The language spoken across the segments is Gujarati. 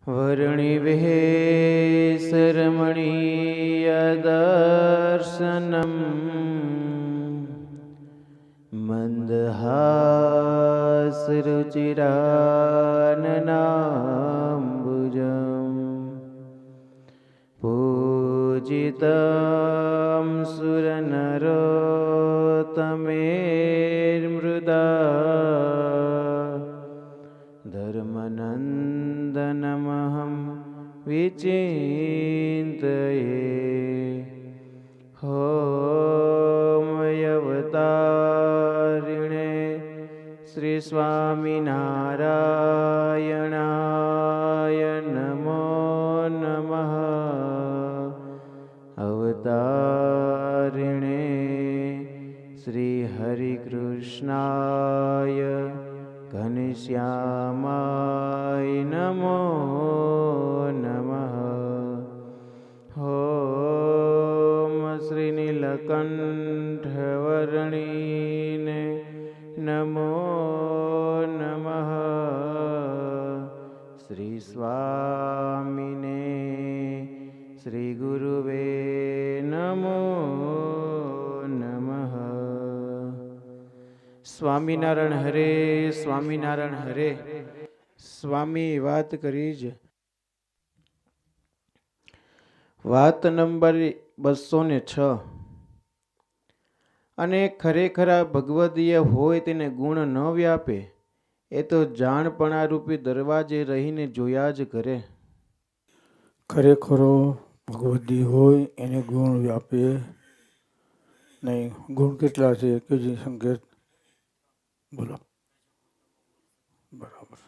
वर्णिवेशरमणीयदर्शनम् मन्दहासरुचिराननाम्बुजम् पूजितं सुरनरोत्तमेर्मृदा धर्मनन्दनमहं विचिन्तये। होमयवतारिणे श्रीस्वामिनारायणाय नमो नमः। अवतारिणे श्रीहरिकृष्णाय घनश्यामाय नमो नमः। ॐ श्रीनीलकण्ठवर्णिने नमो नमः। श्रीस्वामिने श्रीगुरुवे नमो नमः। સ્વામિનારાયણ હરે, સ્વામિનારાયણ હરે. સ્વામી વાત કરી જ વાત નંબર 206. અને ખરેખરા ભગવદીય હોય તેને ગુણ ન વ્યાપે એ તો જાણપણા રૂપી દરવાજે રહીને જોયા જ કરે. ખરેખરો ભગવદી હોય એને ગુણ વ્યાપે નહીં. ગુણ કેટલા છે? કેજી સંકેત બોલો. બરાબર.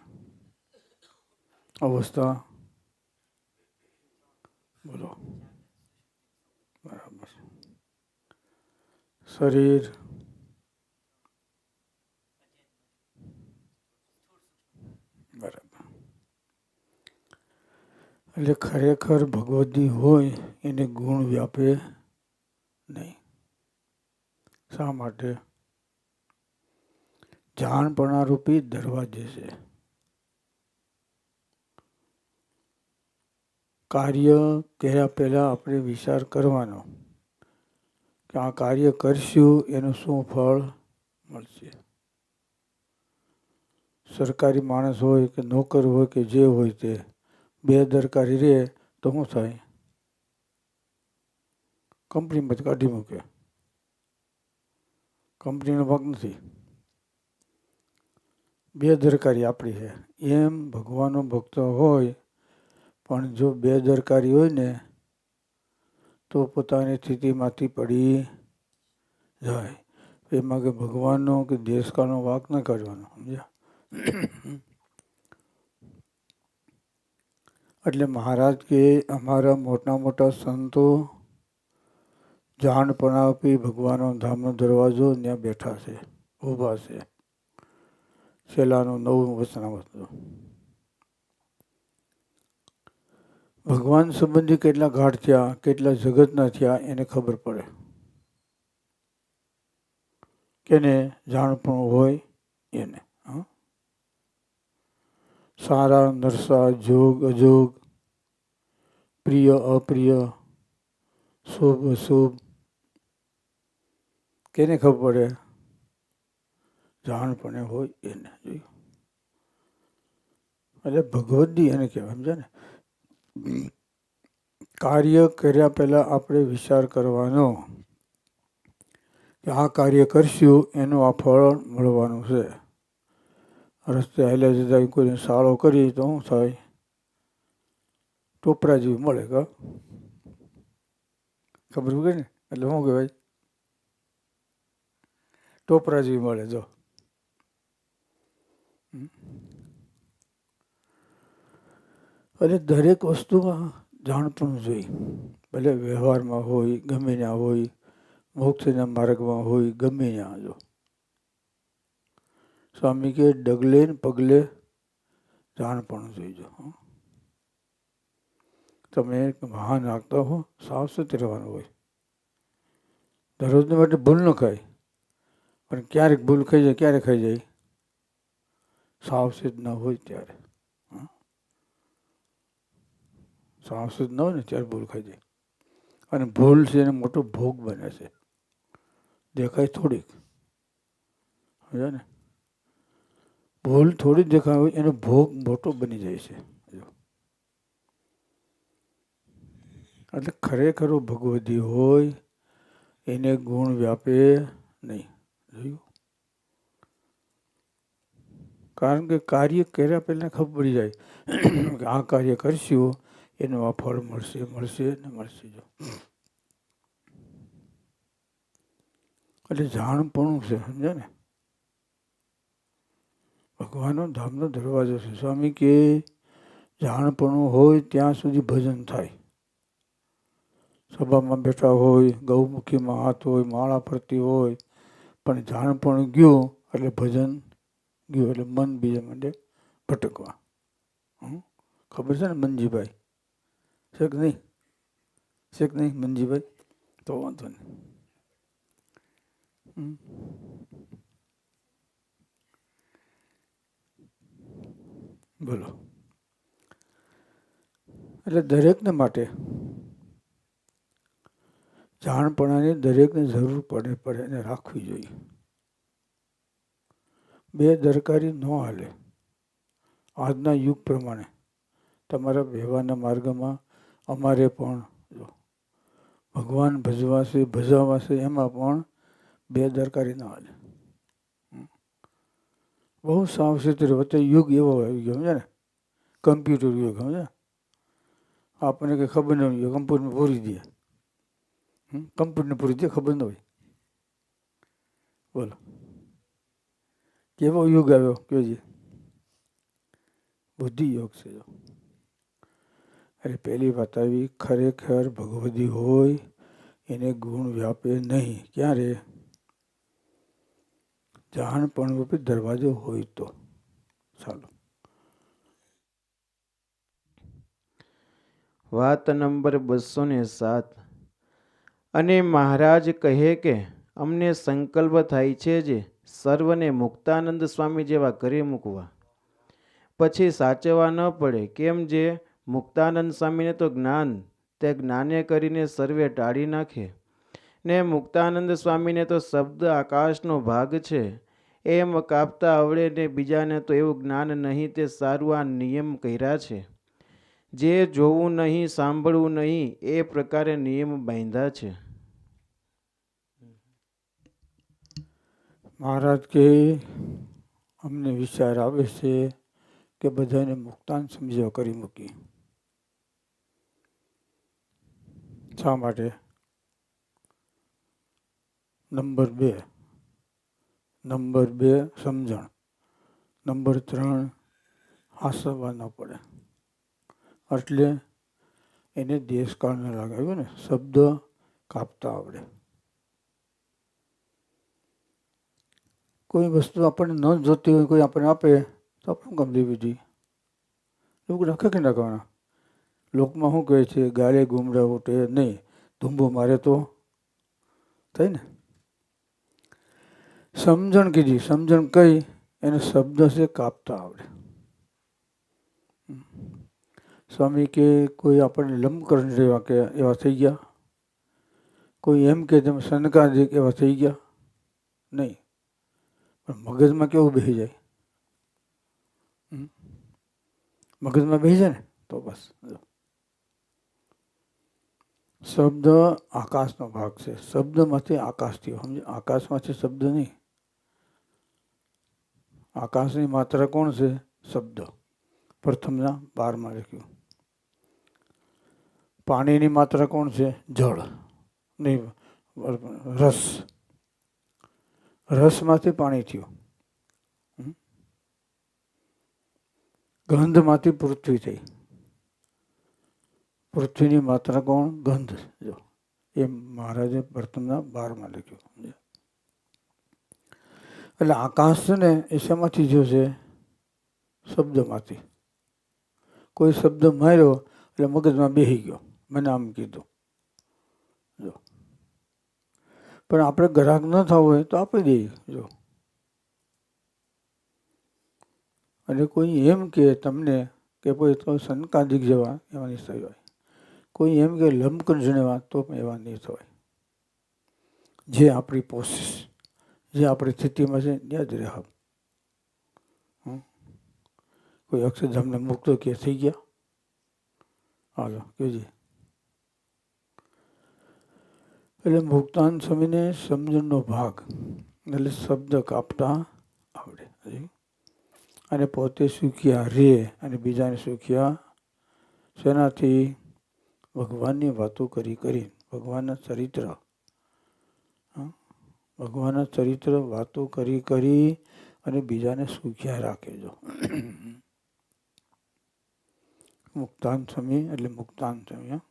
અવસ્થા બોલો. બરાબર. શરીર બરાબર. એટલે ખરેખર ભગવદી હોય એને ગુણ વ્યાપે નહીં. શા માટે? જાણપણા રૂપી દરવાજે છે. કાર્ય કર્યા પહેલા આપણે વિચાર કરવાનો કે આ કાર્ય કરશું એનું શું ફળ મળશે. સરકારી માણસ હોય કે નોકર હોય કે જે હોય તે બેદરકારી રહે તો શું થાય? કંપનીમાં કાઢી મૂકે. કંપનીનો ભાગ નથી. બેદરકારી આપણી છે. એમ ભગવાનનો ભક્ત હોય પણ જો બેદરકારી હોય ને તો પોતાની સ્થિતિમાંથી પડી જાય. એમાં કે ભગવાનનો કે દેશકાળનો વાંક ન કાઢવાનો. સમજ્યા? એટલે મહારાજ કે અમારા મોટા મોટા સંતો જાણપણા આપી ભગવાનનો ધામનો દરવાજો ત્યાં બેઠા છે, ઊભા છે. છેલ્લાનું 9મું વચનામૃત. ભગવાન સંબંધી કેટલા ઘાટ થયા, કેટલા જગતના થયા એને ખબર પડે. કેને જાણપણું હોય એને. સારા નરસા, જોગ અજોગ, પ્રિય અપ્રિય, શુભ અશુભ કેને ખબર પડે? જાણપણે હોય એને. જોયું? એટલે ભગવદી એને કહેવાય. સમજે ને? કાર્ય કર્યા પહેલા આપણે વિચાર કરવાનો કે આ કાર્ય કરશું એનું આ ફળ મળવાનું છે. રસ્તે હાલ્યા જતા કોઈને સાળો કરી તો શું થાય? ટોપરા જેવું મળે. ખબર પડે ને? એટલે શું કહેવાય? ટોપરા જેવી મળે. જો એટલે દરેક વસ્તુમાં જાણપણું જોઈએ. ભલે વ્યવહારમાં હોય, ગમે ત્યાં હોય, મોક્ષના માર્ગમાં હોય, ગમે ત્યાં. જો સ્વામી કે ડગલે ને પગલે જાણપણું જોઈજો. તમે વાહન હાંકતા હો સાવચેત રહેવાનું હોય. દરરોજને માટે ભૂલ ન ખાય પણ ક્યારેક ભૂલ ખાઈ જાય. ક્યારે ખાઈ જાય? સાવચેત ન હોય ત્યારે. સાવચેત ન હોય ને ત્યારે ભૂલ ખાઈ જાય. અને ભૂલ છે એને મોટો ભોગ બને છે. દેખાય થોડીક, સમજ્યા ને? ભૂલ થોડી દેખાય હોય એનો ભોગ મોટો બની જાય છે. એટલે ખરેખર ભગવદી હોય એને ગુણ વ્યાપે નહીં. જોયું? કારણ કે કાર્ય કર્યા પહેલાં ખબર પડી જાય કે આ કાર્ય કરશું એનું આ ફળ મળશે મળશે ને મળશે. જો એટલે જાણપણું છે, સમજે ને? ભગવાનનો ધામનો દરવાજો છે. સ્વામી કે જાણપણું હોય ત્યાં સુધી ભજન થાય. સભામાં બેઠા હોય, ગૌમુખીમાં હાથ હોય, માળા ફરતી હોય, પણ જાણપણું ગયું એટલે ભજન ગયું, એટલે મન બીજા માટે ભટકવા. ખબર છે ને મનજીભાઈ? છે કે નહીં? છે કે નહીં મનજીભાઈ? તો વાંધો નહીં. બોલો. એટલે દરેકને માટે જાણપણાની દરેકને જરૂર પડે એને રાખવી જોઈએ. બેદરકારી ન હાલે. આજના યુગ પ્રમાણે તમારા વ્યવહારના માર્ગમાં અમારે પણ ભગવાન ભજવાશે એમાં પણ બેદરકારી ન હાલે. બહુ સાવચેતી રહે. વચ્ચે યુગ એવો આવી ગયો, સમજે ને? કમ્પ્યુટર યુગ, સમજે? આપણને કંઈ ખબર ન હોય, કમ્પ્યુટર પૂરી દે. કમ્પ્યુટરને પૂરી દે, ખબર ન હોય. બોલો કેવો યુગ આવ્યો કહેજે? બુદ્ધિ યોગ છે. એટલે પહેલી વાત આવી, ખરેખર ભગવદી હોય એને ગુણ વ્યાપે નહીં. ક્યારે? જાણપણ રૂપી દરવાજો હોય તો. ચાલો. વાત નંબર 207. અને મહારાજ કહે કે અમને સંકલ્પ થાય છે જે સર્વને મુક્તાનંદ સ્વામી જેવા કરી મૂકવા. પછી સાચવવા ન પડે. કેમ? જે મુક્તાનંદ સ્વામીને તો જ્ઞાન તે જ્ઞાને કરીને સર્વે ટાળી નાખે, ને મુક્તાનંદ સ્વામીને તો શબ્દ આકાશનો ભાગ છે એમ કાપતા આવડે, ને બીજાને તો એવું જ્ઞાન નહીં. તે સારું આ નિયમ કર્યા છે. જે જોવું નહીં, સાંભળવું નહીં, એ પ્રકારે નિયમ બાંધ્યા છે. મહારાજ કે અમને વિચાર આવે છે કે બધાને મુક્તાન સમજવા કરી મૂકી. શા માટે? નંબર 2 સમજણ. નંબર 3 હાસવા ન પડે. એટલે એને દેશકાળ ન લાગાવ્યો ને, શબ્દ કાપતા આવડે. કોઈ વસ્તુ આપણને ન જોતી હોય, કોઈ આપણને આપે તો આપણે કામ લેવી જોઈએ? એવું રાખે કે નાખવાના? લોકમાં શું કહે છે? ગાળે ગુમરા ઉઠે નહીં, ધૂંબો મારે તો થાય ને. સમજણ કીધી. સમજણ કઈ? એને શબ્દ છે કાપતા આવડે. સ્વામી કે કોઈ આપણને લંબકરણ જેવા કે એવા થઈ ગયા? કોઈ એમ કે તમે સનકાદિક એવા થઈ ગયા? નહીં. પણ મગજમાં કેવું બેસી જાય? મગજમાં બેસી જાય ને તો બસ. શબ્દ આકાશનો ભાગ છે. શબ્દમાંથી આકાશ થયો, સમજે? આકાશમાંથી શબ્દ નહીં. આકાશની માત્રા કોણ છે? શબ્દ. પ્રથમના 12માં લખ્યું. પાણીની માત્રા કોણ છે? જળ. નહીં, રસ. રસમાંથી પાણી થયું. ગંધમાંથી પૃથ્વી થઈ. પૃથ્વીની માત્રા કોણ? ગંધ. જો એમ મહારાજે પ્રથમના 12માં લખ્યું. એટલે આકાશ છે ને એ શેમાંથી જો છે? શબ્દમાંથી. કોઈ શબ્દ માર્યો એટલે મગજમાં બેસી ગયો, મને આમ કીધું. જો પણ આપણે ગ્રાહક ન થવું હોય તો આપી દઈએ. જો અને કોઈ એમ કે તમને કે કોઈ તો સનકાદિક જેવા એવાની સવાય કોઈ એમ કે લંબકણ જણેવા તો પણ એવા નહીં થવાય. જે આપણી પ્રોસેસ, જે આપણી સ્થિતિમાં છે ત્યાં જ રહેવું. કોઈ અક્ષરધામને મુક્તો કે થઈ ગયા? હાલો કહેજે. એટલે મુક્તાન સ્વામીને સમજણનો ભાગ એટલે શબ્દ કાપતા આવડે અને પોતે સુખ્યા રે અને બીજાને સુખ્યા શેનાથી? ભગવાનની વાતો કરી ભગવાનના ચરિત્ર વાતો કરી અને બીજાને સુખ્યા રાખે. જો મુક્તાન સ્વામી એટલે મુક્તાન સ્વામી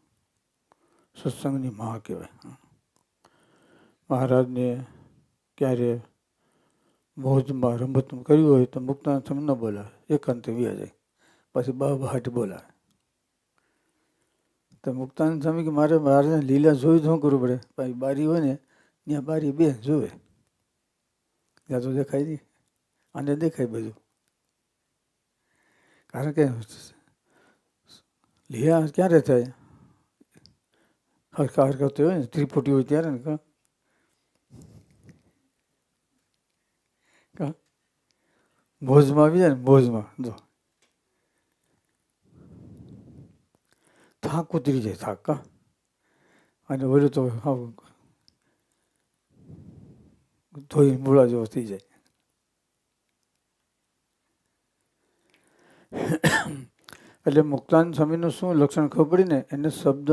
સત્સંગની મહા કહેવાય. મહારાજને ક્યારે મોજમાં રમતમાં કર્યું હોય તો મુક્તાન સ્વામી ન બોલાવે, એકાંતે વ્યા જાય, પછી બહાટ બોલાવે. તો મુક્તાન સ્વામી કે મારે લીલા જોઈ શું કરવું પડે? ભાઈ બારી હોય ને ત્યાં બારી બે જોવે, ત્યાં તો દેખાય નહીં, આને દેખાય બધું. કારણ કે લીલા ક્યારે થાય? હરખા હરખા હોય ને, ત્રિપુટી હોય ત્યારે ને. મોજમાં આવી જાય ને, મોજમાં જો થાક ઉતરી જાય, થાક કા. અને ઓલું તો ધોઈ મૂળા જેવો થઈ જાય. એટલે મુક્તાન સ્વામીનું શું લક્ષણ ખબર પડી ને? એને શબ્દ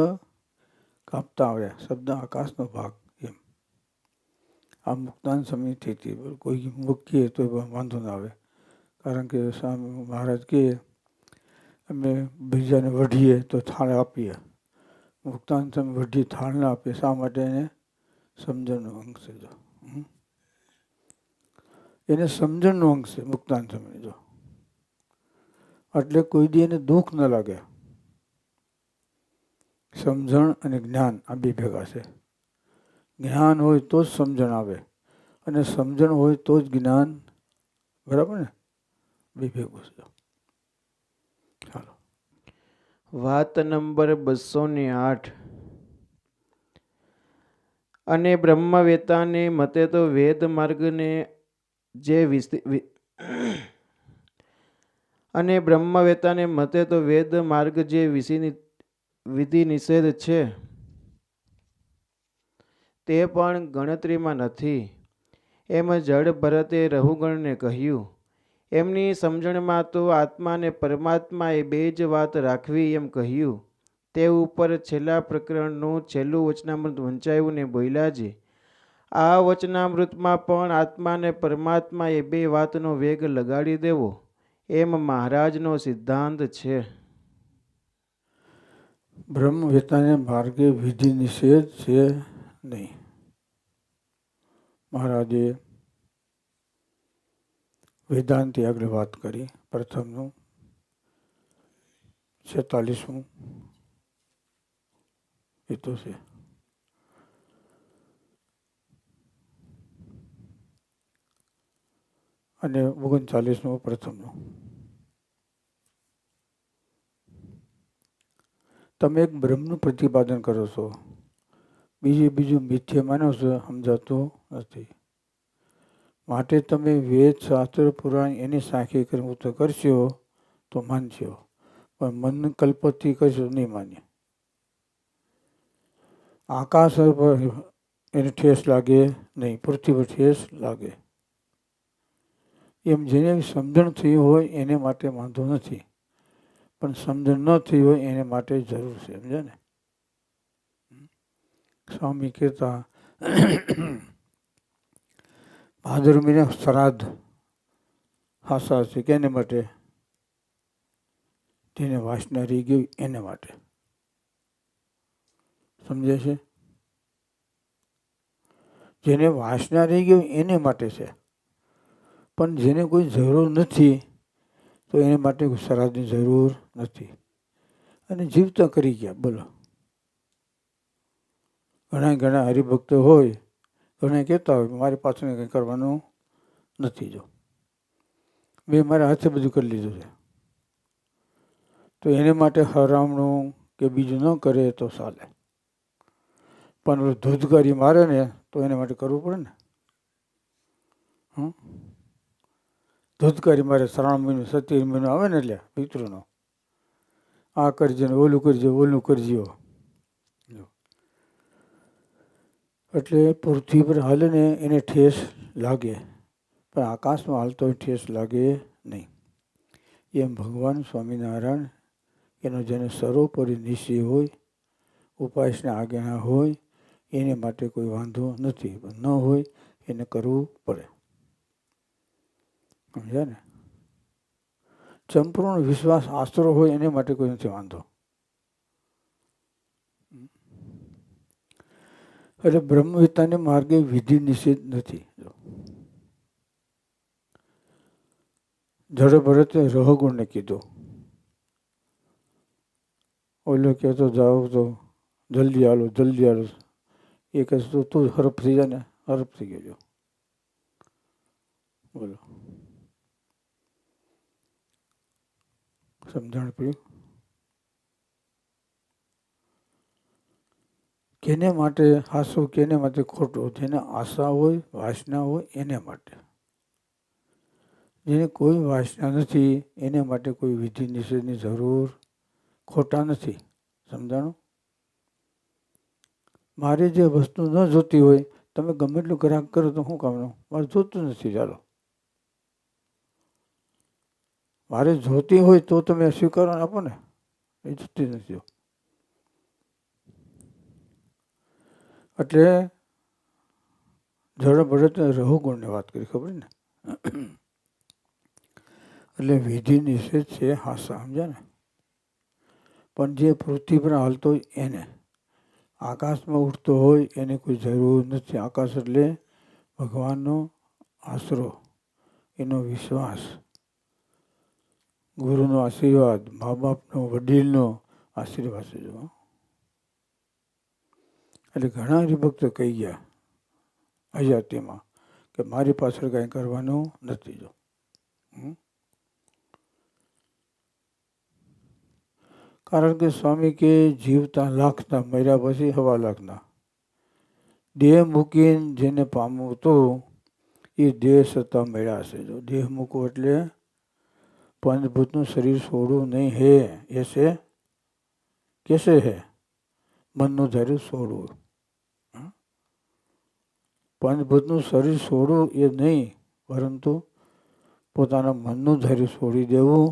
કાપતા આવડ્યા, શબ્દ આકાશનો ભાગ એમ. આ મુક્તાન સ્વામી થઈ કોઈ મૂકીએ તો વાંધો ના આવે. કારણ કે સ્વામી મહારાજ કહે અમે બીજાને વઢીએ તો થાળ આપીએ, મુક્તાન સ્વામી વઢી થાળ ના આપીએ. શા માટે? એને સમજણનો અંગ છે. જો એને સમજણનો અંગ છે મુક્તાન સ્વામી. જો એટલે કોઈ દી એને દુઃખ ન લાગે. સમજણ અને જ્ઞાન આ બે ભેગા છે. જ્ઞાન હોય તો જ સમજણ આવે અને સમજણ હોય તો જ જ્ઞાન. બરાબર ને? બે ભેગું છે. ચાલો. વાત નંબર 208. અને બ્રહ્મવેતાને મતે તો વેદ માર્ગને જે અને બ્રહ્મવેતાને મતે તો વેદ માર્ગ જે વિધિ નિષેધ છે તે પણ ગણતરીમાં નથી, એમ જડ ભરતે રહુગણને કહ્યું. એમની સમજણમાં તો આત્મા અને પરમાત્મા એ બે જ વાત રાખવી એમ કહ્યું. તે ઉપર છેલ્લા પ્રકરણનું છેલ્લું વચનામૃત વંચાયું ને બોલ્યા છે. આ વચનામૃતમાં પણ આત્મા અને પરમાત્મા એ બે વાતનો વેગ લગાડી દેવો એમ મહારાજનો સિદ્ધાંત છે. બ્રહ્મવેતાને માર્ગે વિધિ નિષેધ છે નહીં. મહારાજે વેદાંતની આગળ વાત કરી. પ્રથમનું 46મું એ તો છે. અને 39મું પ્રથમનું. તમે એક બ્રહ્મનું પ્રતિપાદન કરો છો, બીજું મિથ્યા માનો છો, સમજાતું નથી. માટે તમે વેદ શાસ્ત્ર પુરાણ એની સાખી કરવું તો કરશો તો માનશો, પણ મન કલ્પથી કરશો નહીં માન્ય. આકાશ પર એને ઠેસ લાગે નહીં, પૃથ્વી પર ઠેસ લાગે. એમ જેને સમજણ થઈ હોય એને માટે વાંધો નથી, પણ સમજણ ન થઈ હોય એને માટે જરૂર છે. સમજે ને? સ્વામી કહેતા ભાદર મહિને શ્રાદ્ધ હાસા છે કેને માટે? જેને વાસના રહી ગઈ એને માટે. સમજે છે? જેને વાસના રહી ગઈ એને માટે છે, પણ જેને કોઈ જરૂર નથી તો એને માટે શ્રાદ્ધની જરૂર નથી. અને જીવતા કરી ગયા. બોલો, ઘણા હરિભક્તો હોય, ઘણા કહેતા હોય મારી પાછળ કંઈ કરવાનું નથી, જો મેં મારા હાથે બધું કરી લીધું છે, તો એને માટે હરામણું કે બીજું ન કરે તો ચાલે, પણ ઓલું ધૂધકારી મારે ને તો એના માટે કરવું પડે ને. ધૂધકારી મારે 3 મહિનો 27 મહિનો આવે ને એટલે પિતૃનો આ કરજો ને ઓલું કરજો ઓલું કરજો. એટલે પૃથ્વી પર હાલે ને એને ઠેસ લાગે, પણ આકાશમાં હાલતો ઠેસ લાગે નહીં. એમ ભગવાન સ્વામિનારાયણ એનો જેને સર્વોપરી નિશ્ચય હોય, ઉપાસના આજ્ઞા હોય, એને માટે કોઈ વાંધો નથી. ન હોય એને કરવું પડે. સમજ્યા ને? સંપૂર્ણ વિશ્વાસ આશરો હોય એને માટે કોઈ નથી વાંધો. એટલે બ્રહ્મવિદ્તાને માર્ગે વિધિ નિષેધ નથી. જડ ભરતે રહગુણને કીધું, ઓલો કહેતો જાઓ તો જલ્દી હાલો જલ્દી હાલો, એ કહે તું હરફ થઈ જાય ને, હરફ થઈ ગયો. બોલો, સમજણ પડ્યું? કેને માટે હાસું કેને માટે ખોટું? જેને આશા હોય વાસના હોય એને માટે. જેને કોઈ વાસના નથી એને માટે કોઈ વિધિ નિષેધની જરૂર ખોટા નથી. સમજાણું? મારે જે વસ્તુ ન જોતી હોય તમે ગમે એટલું ગ્રાહક કરો તો શું કામનું? મારે જોતું નથી. ચાલો, મારે જોતી હોય તો તમે સ્વીકારો આપો ને, એ જોતી નથી. એટલે જડ ભરત રહુગુણની વાત કરી, ખબર ને? એટલે વિધિ નિષેધ છે હાસા, સમજ્યા ને? પણ જે પૃથ્વી પર હાલતો હોય એને, આકાશમાં ઉડતો હોય એને કોઈ જરૂર નથી. આકાશ એટલે ભગવાનનો આશરો, એનો વિશ્વાસ, ગુરુનો આશીર્વાદ, મા બાપનો વડીલનો આશીર્વાદ છે. એટલે ઘણા હરિભક્તો કહી ગયા હયાતીમાં કે મારી પાછળ કાંઈ કરવાનું નથી. જો કારણ કે સ્વામી કે જીવતા લાખના, મર્યા પછી 1.25 લાખના. દેહ મૂકીને જેને પામવું તો એ દેહ સત્તા મળ્યા છે. જો દેહ મૂકવો એટલે પંચભૂતનું શરીર છોડવું નહીં. હે એ છે કેસે હે મનનું ધૈર્ય છોડવું. પંચભૂતનું શરીર છોડવું એ નહીં, પરંતુ પોતાના મનનું ધૈર્ય છોડી દેવું,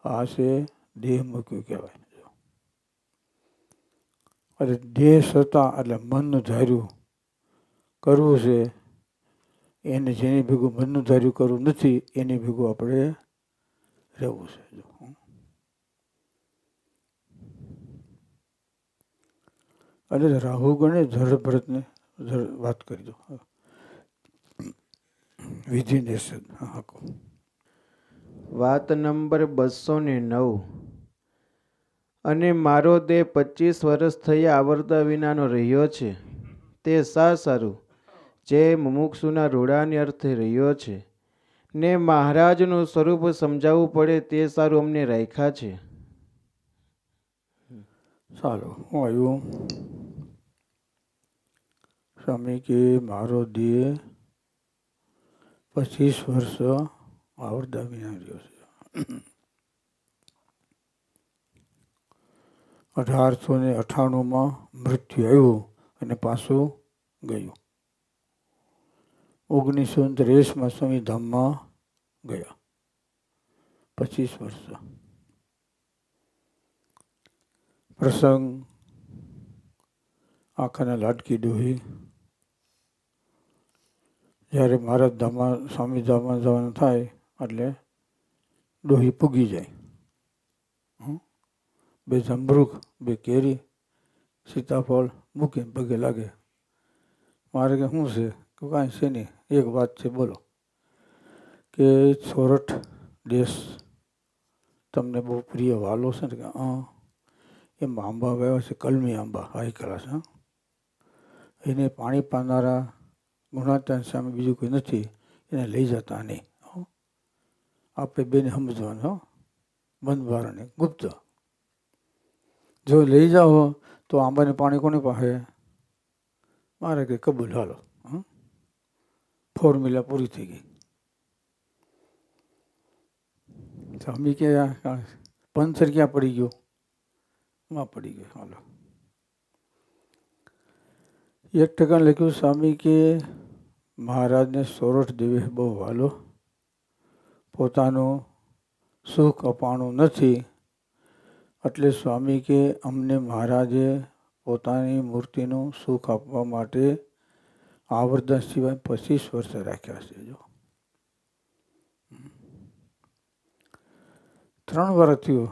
આ છે દેહ મૂક્યું કહેવાય. એટલે દેહ સત્તા એટલે મનનું ધાર્યું કરવું છે. એને જેની ભેગું મનનું ધાર્યું કરવું નથી એની ભેગું આપણે રહેવું છે. એટલે રાહુ ગણે જડ ભરતને વાત કરી દો. વિધિ નિષેધ. વાત નંબર 209. અને મારો દેહ 25 વર્ષ થયા આવરતા વિનાનો રહ્યો છે, તે શા સારું? જે મુમુક્ષુના રૂડાની અર્થે રહ્યો છે ને મહારાજનું સ્વરૂપ સમજાવવું પડે તે સારું અમને રાખ્યા છે. ચાલો, હું આવ્યું. સ્વામી કે મારો દેહ 25 વર્ષ આવરતા વિના રહ્યો છે. 1898માં મૃત્યુ આવ્યું અને પાછું ગયું. 1930માં સ્વામી ધામમાં ગયા. 25 વર્ષ. પ્રસંગ આખાના લાડકી ડોહી. જ્યારે મહારાજ ધામમાં સ્વામી ધામમાં જવાનું થાય એટલે ડોહી પૂગી જાય. 2 જમરૂખ 2 કેરી સીતાફળ મૂકીને પગે લાગે. મારે કે શું છે? કે કાંઈ છે નહીં, એક વાત છે બોલો. કે સોરઠ દેશ તમને બહુ પ્રિય વાલો છે ને? કે એમાં આંબા વાવ્યા છે, કલમી આંબા, હાઈ ક્લાસ. એને પાણી પાનારા ગુણાત્યાન સામે બીજું કોઈ નથી, એને લઈ જતા નહીં. આપણે બેને સમજવાનું. બંધ બારણે ગુપ્ત જો લઈ જાઓ તો આંબાને પાણી કોની પાસે? મારે કે કબૂલ, હાલો, ફોર્મ્યુલા પૂરી થઈ ગઈ. સ્વામી કે પંચર ક્યાં પડી ગયો? માં પડી ગયો, હાલો. 1% લખ્યું સ્વામી કે મહારાજને સોરઠ દેવે બહુ વાલો, પોતાનું સુખ અપાણું નથી, એટલે સ્વામી કે અમને મહારાજે પોતાની મૂર્તિનું સુખ આપવા માટે આવરદા સિવાય 25 વર્ષ રાખ્યા છે. જો 3 વર્ષ થયું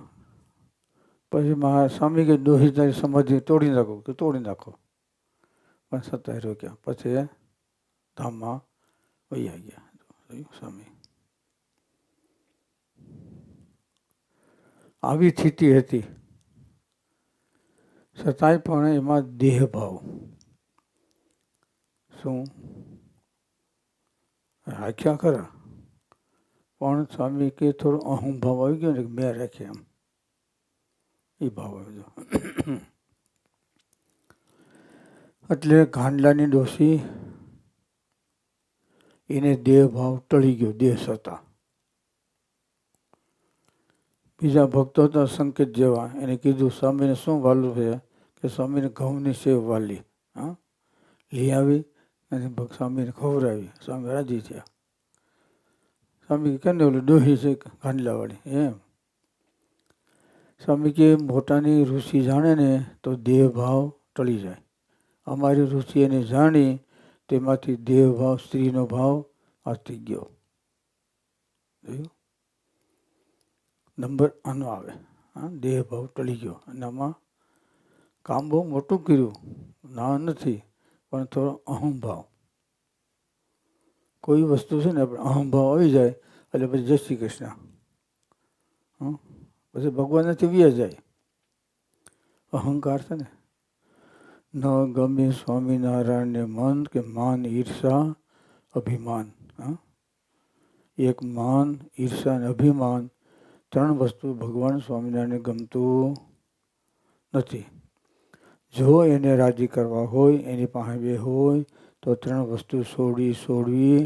પછી સ્વામી કે દોહી તારી સમાધિ તોડી નાખો, કે તોડી નાખો, પણ સત્તા રોક્યા. પછી ધામમાં વૈયા ગયા. સ્વામી આવી સ્થિતિ હતી, છતાંય પણ એમાં દેહભાવ શું રાખ્યા ખરા, પણ સ્વામી કે થોડો અહંભાવ આવી ગયો ને, કે મેં રાખ્યા, એમ એ ભાવ આવ્યો. એટલે ગાંડલાની ડોશી એને દેહ ભાવ ટળી ગયો, દેહ સત્તા. બીજા ભક્તો હતા સંકેત જેવા, એને કીધું સ્વામીને શું વાલું છે? કે સ્વામીને ઘઉંની સેવ વાલી. હા, લઈ આવી અને સ્વામીને ખવડાવી. સ્વામી રાજી થયા. સ્વામી કે ઓલું ડોહી છે ગાંડલાવાળી, એમ. સ્વામી કે મોટાની ઋષિ જાણે ને તો દેહ ભાવ ટળી જાય. અમારી રુચિ એને જાણી, તેમાંથી દેહ ભાવ, સ્ત્રીનો ભાવ આથી ગયો. નંબર આનો આવે, હા, દેહ ભાવ ટળી ગયો. અને આમાં કામ બહુ મોટું કર્યું, ના નથી, પણ થોડો અહંભાવ. કોઈ વસ્તુ છે ને આપણે અહંભાવ આવી જાય એટલે પછી જય શ્રી કૃષ્ણ, પછી ભગવાન નથી વ્યા જાય. અહંકાર છે ને. ન ગમે સ્વામિનારાયણને મન કે માન, ઈર્ષા, અભિમાન. એક માન, ઈર્ષા અને અભિમાન, 3 વસ્તુ ભગવાન સ્વામિનારાયણને ગમતું નથી. જો એને રાજી કરવા હોય, એની પાસે બે હોય, તો 3 વસ્તુ છોડવી.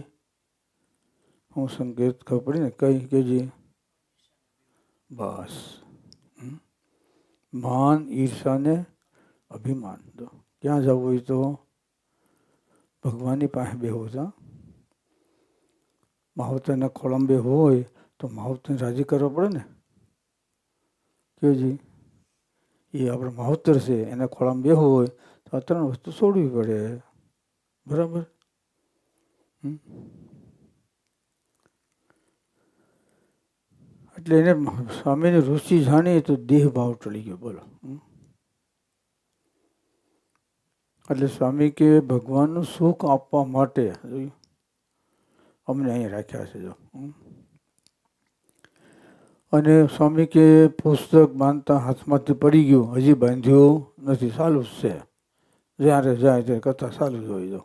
હું સંકેત ખબર પડી ને, કઈ કેજી? બસ. માન, ઈર્ષા ને અભિમાન. તો ક્યાં જવું હોય તો ભગવાનની પાસે બેહવું છે. માવતરના ખોળંબે હોય તો માવતરને રાજી કરવો પડે ને. કેજી? એ આપણે માવતર છે, એના ખોળામાં બેહવું હોય તો આ 3 વસ્તુ છોડવી પડે. બરાબર? એટલે એને સ્વામીની રુચિ જાણી તો દેહ ભાવ ટળી ગયો. બોલો. એટલે સ્વામી કે ભગવાનનું સુખ આપવા માટે અમને અહીં રાખ્યા છે. જો અને સ્વામી કે પુસ્તક બાંધતા હાથમાંથી પડી ગયું, હજી બાંધ્યું નથી, ચાલુ જ છે. જ્યારે જાય ત્યારે કથા ચાલુ જ હોય. જો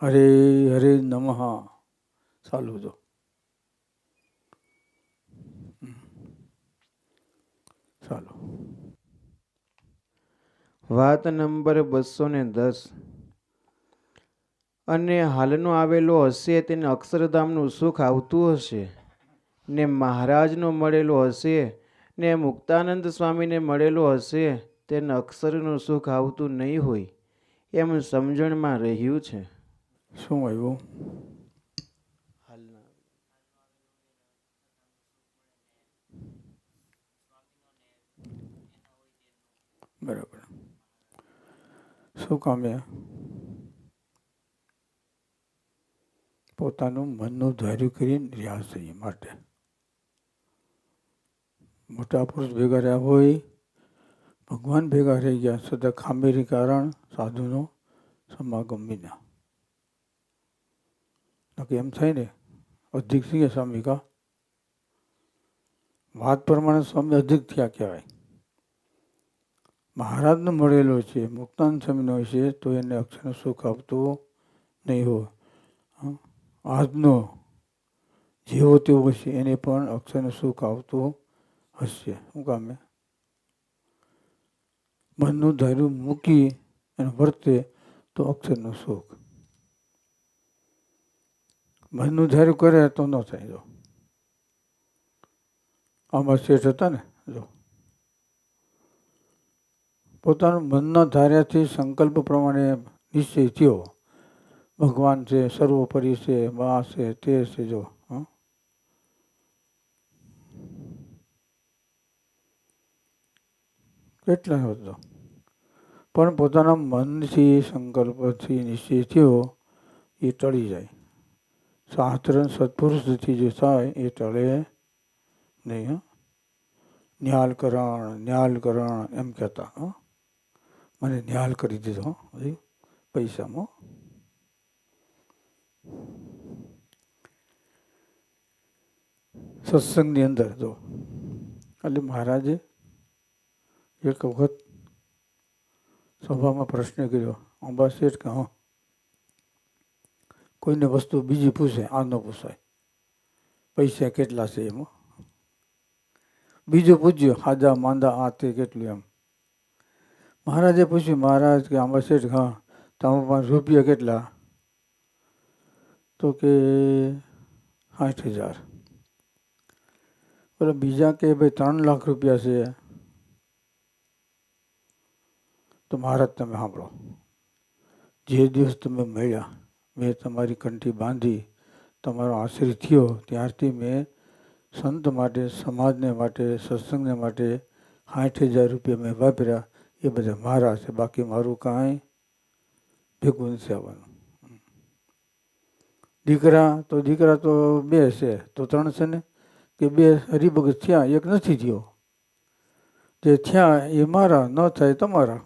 હરે હરે નમઃ ચાલુ. જો ચાલો. વાત નંબર 210. અને હાલનો આવેલો હશે તેને અક્ષરધામનું સુખ આવતું હશે, ને મહારાજનો મળેલો હશે ને મુક્તાનંદ સ્વામીને મળેલો હશે તેને અક્ષરનું સુખ આવતું નહીં હોય, એમ સમજણમાં રહ્યું છે. શું આવ્યું? બરાબર. શું કામે? પોતાનું મનનું ધાર્યું કરીને રહ્યા છે એ માટે. મોટા પુરુષ ભેગા રહ્યા હોય, ભગવાન ભેગા રહી ગયા, છતાં ખામીરી કારણ સાધુનો સમાગમ વિના. નક્કી એમ થાય ને, અધિક થઈ ગયા સ્વામી. કા વાત પ્રમાણે સ્વામી અધિક થયા કહેવાય. મહારાજનો મળેલો છે, મુક્તાનંદ સ્વામીનો છે, તો એને અક્ષરનું સુખ આપતું નહીં હોય. આજનો જેવો તેવો છે એને પણ અક્ષરનું સુખ આવતું હશે. શું કામે? મનનું ધાર્યું મૂકી અને વર્તે તો અક્ષરનું સુખ. મનનું ધાર્યું કરે તો ન થાય. જો આમાં શેઠ હતા ને, જો પોતાનું મનના ધાર્યાથી સંકલ્પ પ્રમાણે નિશ્ચય થયો, ભગવાન છે, સર્વોપરી છે, મા છે, તે છે, જો કેટલા હતો. પણ પોતાના મનથી સંકલ્પથી નિશ્ચય થયો એ ટળી જાય. શાસ્ત્ર સત્પુરુષથી જે થાય એ ટળે નહીં. ન્યાલકરણ એમ કહેતા. મને ન્યાલ કરી દીધો પૈસામાં. સત્સંગની અંદર જો એટલે મહારાજે એક વખત સભામાં પ્રશ્ન કર્યો, અંબા શેઠ કે હા, કોઈને વસ્તુ બીજી પૂછે, આ ન પૂછાય, પૈસા કેટલા છે એમાં. બીજું પૂછ્યું, હાજા માંદા આ તે કેટલું એમ. મહારાજે પૂછ્યું, મહારાજ કે અંબા શેઠ હા, તમારા પાસે રૂપિયા કેટલા? તો કે 60,000. બોલે બીજા કે ભાઈ 3 લાખ રૂપિયા છે. તો મહારાજ તમે સાંભળો, જે દિવસ તમે મળ્યા, મેં તમારી કંઠી બાંધી, તમારો આશ્રય થયો, ત્યારથી મેં સંત માટે, સમાજને માટે, સત્સંગને માટે 60,000 રૂપિયા મેં વાપર્યા. એ બધા મારા છે, બાકી મારું કાંઈ ભેગું નથી આવવાનું. દીકરા તો 2 છે, તો 3 છે ને, કે 2 હરિભગત થયા, એક નથી થયો. જે થયા એ મારા, ન થાય તમારા.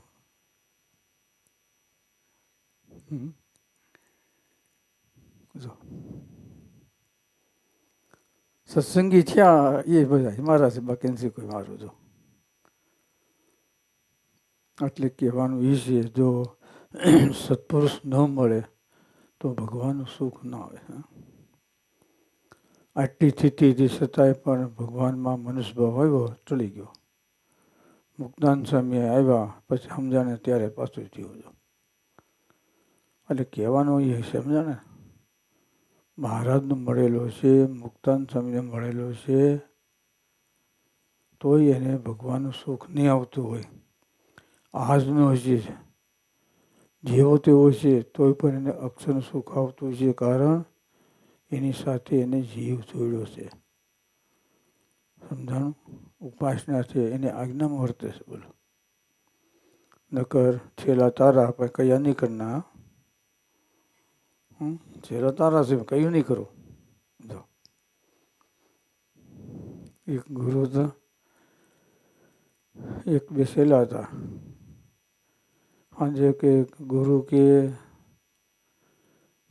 સત્સંગી થયા એ બધા મારા છે, બાકી નથી કોઈ મારું. જો એટલે કહેવાનું એ છે, જો સત્પુરુષ ન મળે તો ભગવાનનું સુખ ના આવે. આટલી સ્થિતિ છતાંય પણ ભગવાનમાં મનુષ્યભાવ આવ્યો, ચડી ગયો. મુક્તાન સ્વામી આવ્યા પછી સમજાને ત્યારે પાછું થયું. એટલે કહેવાનું એ સમજાને, મહારાજનો મળેલો છે, મુક્તાન સ્વામીને મળેલો છે, તોય એને ભગવાનનું સુખ નહીં આવતું હોય. આજનો હશે જેવો તેવો છે, તોય પણ એને અક્ષરનું સુખ આવતું છે. કારણ એની સાથે એને જીવ જોડ્યો છે. સમજાણું? ઉપાસના છે, એને આજ્ઞામાં વર્તે છે. બોલો, નકર છેલ્લા તારા પણ કયા નહીં કરના. છેલ્લા તારા છે, કયું નહીં કરું. જો એક ગુરુ હતા, એક બેસેલા હતા. સાંજે કે ગુરુ કે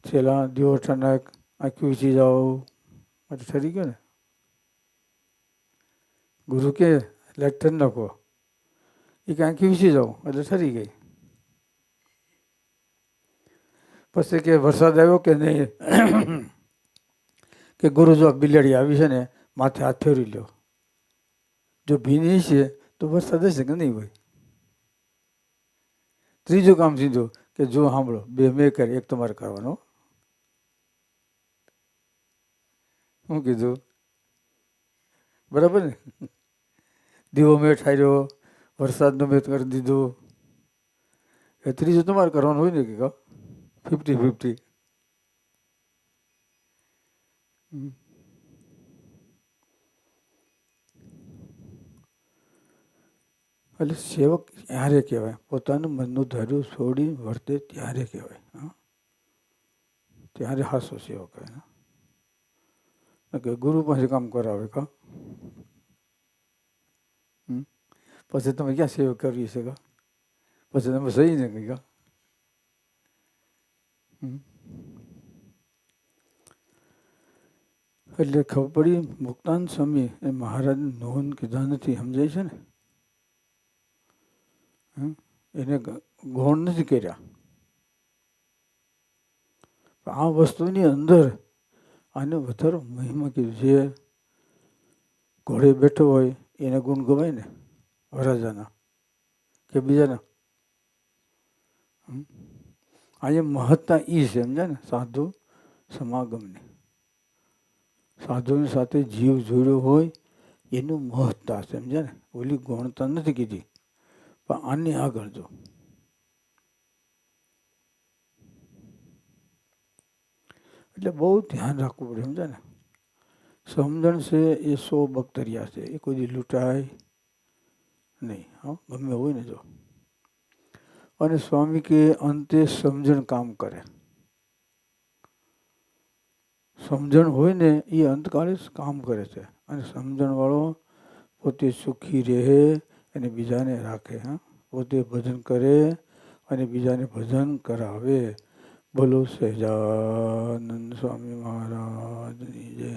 છેલ્લા દિવસના આંખી વીચી જાઓ, એટલે ઠરી ગયો ને. ગુરુ કે લેક્ચર નાખો, એ કે આંખી વીચી જાઓ, એટલે ઠરી ગઈ. પછી કે વરસાદ આવ્યો કે નહીં, કે ગુરુ જો બિલાડી આવી છે ને, માથે હાથ ફેરવી લ્યો. જો ભીની છે તો વરસાદ હશે કે નહીં હોય. ત્રીજું કામ સીધું કે જો સાંભળો, 2 મેં કરી, 1 તમારે કરવાનો. શું કીધું? બરાબર ને? દીવો મેં ઠાર્યો, વરસાદનો મેં કરી દીધું, એ ત્રીજું તમારે કરવાનું હોય ને, કે 50-50. એટલે સેવક ત્યારે કહેવાય, પોતાનું મનનું ધાર્યું છોડી વર્તે ત્યારે કહેવાય. ત્યારે હાસો સેવક કહેવાય. કે ગુરુ પાસે કામ કરાવે કા, પછી તમે ક્યાં સેવક કરવી છે કા, પછી તમે સહી ને કઈ કા. એટલે ખબર પડી, મુક્તાન સ્વામી એ મહારાજને નોંધ કીધા નથી, સમજાય છે ને. એને ગૌણ નથી કર્યા. આ વસ્તુની અંદર આને વધારો મહિમા કીધું છે. ઘોડે બેઠો હોય એને ગુણ ગવાય ને, વરરાજાના. કે બીજાના? અહીંયા મહત્તા એ છે, સમજ્યા ને, સાધુ સમાગમની. સાધુની સાથે જીવ જોડ્યો હોય એનું મહત્તા છે, સમજ્યા ને. ઓલી ગૌણતા નથી કીધી, પણ આની આગળ જો. એટલે બહુ ધ્યાન રાખવું પડે, સમજ્યા ને. સમજણ છે એ 100 બક્તરિયા છે, એ કોઈ દી લૂંટાય નહીં. હા, ગમે હોય ને જો. અને સ્વામી કે અંતે સમજણ કામ કરે. સમજણ હોય ને એ અંતકાળે કામ કરે છે. અને સમજણવાળો પોતે સુખી રહે અને બીજાને રાખે. હા, પોતે ભજન કરે અને બીજાને ભજન કરાવે. બોલો સહજાનંદ સ્વામી મહારાજની જય.